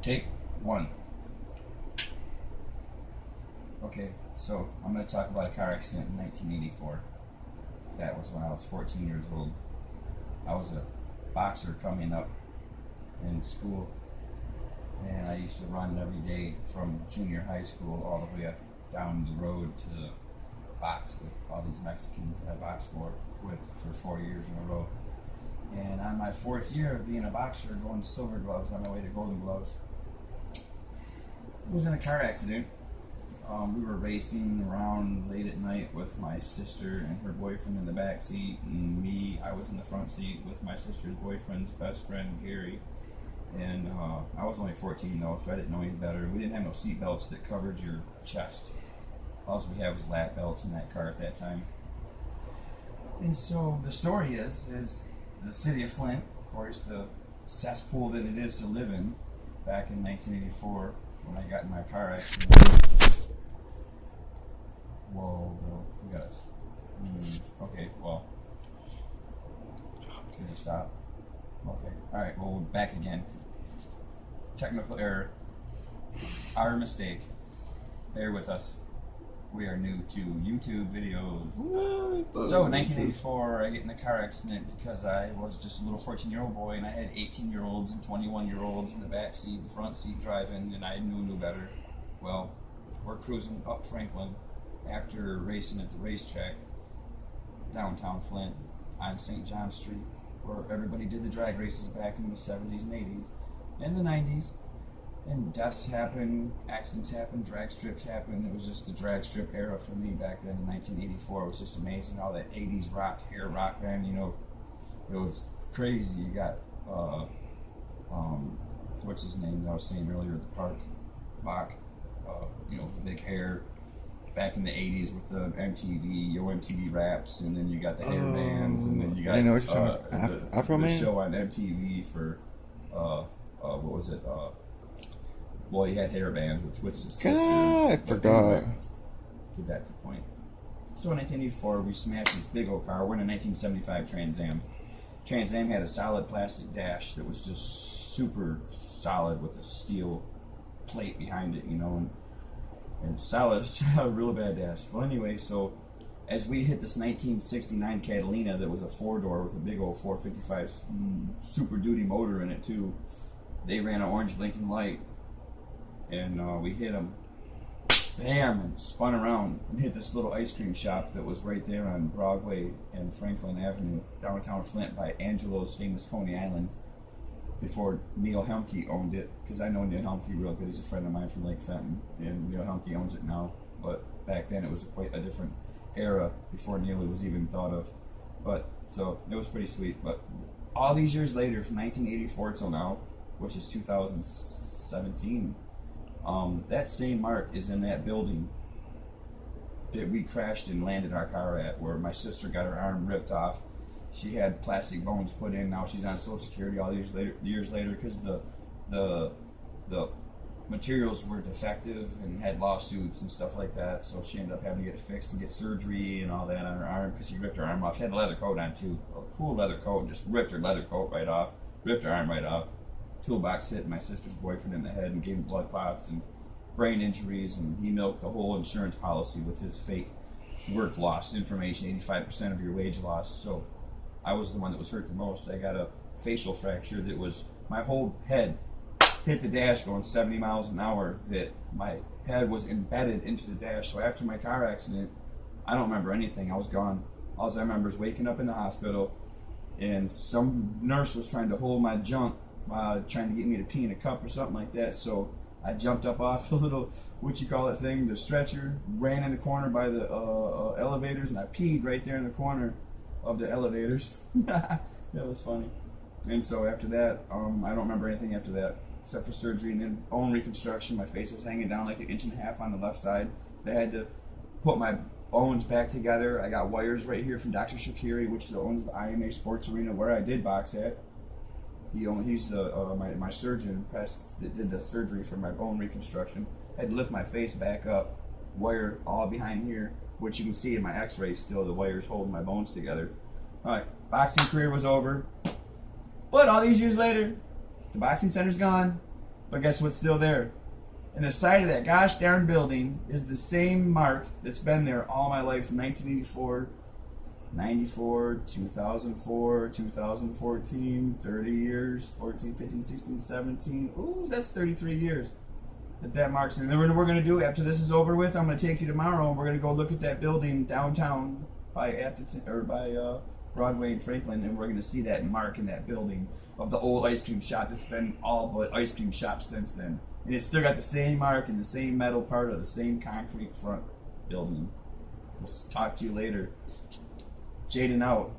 Take one. Okay, so I'm going to talk about a car accident in 1984. That was when I was 14 years old. I was a boxer coming up in school, and I used to run every day from junior high school all the way up down the road to box with all these Mexicans that I boxed for 4 years in a row. And on my fourth year of being a boxer, going to silver gloves on my way to golden gloves, I was in a car accident. We were racing around late at night with my sister and her boyfriend in the back seat, and me, I was in the front seat with my sister's boyfriend's best friend, Gary. And I was only 14 though, so I didn't know any better. We didn't have no seat belts that covered your chest. All we had was lap belts in that car at that time. And so the story is the city of Flint, of course, the cesspool that it is to live in, back in 1984 when I got in my car accident. Whoa, bro, we got okay, well, did you stop? Okay, alright, well, we're back again. Technical error. Our mistake. Bear with us. We are new to YouTube videos. So, in 1984, I get in a car accident because I was just a little 14-year-old boy, and I had 18-year-olds and 21-year-olds in the back seat, the front seat driving, and I knew better. Well, we're cruising up Franklin after racing at the racetrack downtown Flint on St. John Street, where everybody did the drag races back in the 70s and 80s and the 90s. And deaths happened, accidents happened, drag strips happened. It was just the drag strip era for me back then in 1984. It was just amazing. All that 80s hair rock band, you know, it was crazy. You got, what's his name that I was saying earlier at the park? Bach, you know, the big hair. Back in the 80s with the MTV, MTV Raps, and then you got the hair bands, and then you got I know what you're talking about. Afro the Man? show on MTV for, what was it? Well, he had hair bands with Twisted Sister. God, I forgot. Get back to point. So in 1984, we smashed this big old car. We're in a 1975 Trans Am. Trans Am had a solid plastic dash that was just super solid with a steel plate behind it, you know, and solid, real bad dash. Well, anyway, so as we hit this 1969 Catalina that was a four-door with a big old 455 Super Duty motor in it too, they ran an orange blinking light, and we hit them, bam, and spun around and hit this little ice cream shop that was right there on Broadway and Franklin Avenue, downtown Flint, by Angelo's famous Coney Island, before Neil Helmke owned it, because I know Neil Helmke real good. He's a friend of mine from Lake Fenton, and Neil Helmke owns it now. But back then it was quite a different era before Neil was even thought of. But so it was pretty sweet. But all these years later, from 1984 till now, which is 2017, that same mark is in that building that we crashed and landed our car at, where my sister got her arm ripped off. She had plastic bones put in. Now she's on Social Security all these years later because the materials were defective and had lawsuits and stuff like that. So she ended up having to get it fixed and get surgery and all that on her arm because she ripped her arm off. She had a leather coat on too, a cool leather coat. Just ripped her leather coat right off, ripped her arm right off. Toolbox hit my sister's boyfriend in the head and gave him blood clots and brain injuries, and he milked the whole insurance policy with his fake work loss information, 85% of your wage loss. So I was the one that was hurt the most. I got a facial fracture that was, my whole head hit the dash going 70 miles an hour, that my head was embedded into the dash. So after my car accident, I don't remember anything. I was gone. All I remember is waking up in the hospital, and some nurse was trying to hold my junk, trying to get me to pee in a cup or something like that. So I jumped up off the little, thing, the stretcher, ran in the corner by the elevators, and I peed right there in the corner of the elevators. That was funny. And so after that, I don't remember anything after that except for surgery and then bone reconstruction. My face was hanging down like 1.5 inches on the left side. They had to put my bones back together. I got wires right here from Dr. Shakiri, which owns the IMA Sports Arena where I did box at. He's my surgeon that did the surgery for my bone reconstruction. Had to lift my face back up, wire all behind here, which you can see in my x-rays still, the wires holding my bones together. Alright, boxing career was over. But all these years later, the boxing center's gone, But guess what's still there? And the side of that gosh darn building is the same mark that's been there all my life from 1984, 94, 2004, 2014, 30 years, 14, 15, 16, 17. Ooh, that's 33 years that marks. And then we're going to do, after this is over with, I'm going to take you tomorrow and we're going to go look at that building downtown by Broadway and Franklin, and we're going to see that mark in that building of the old ice cream shop that's been all but ice cream shop since then. And it's still got the same mark and the same metal part of the same concrete front building. We'll talk to you later. Jaden out.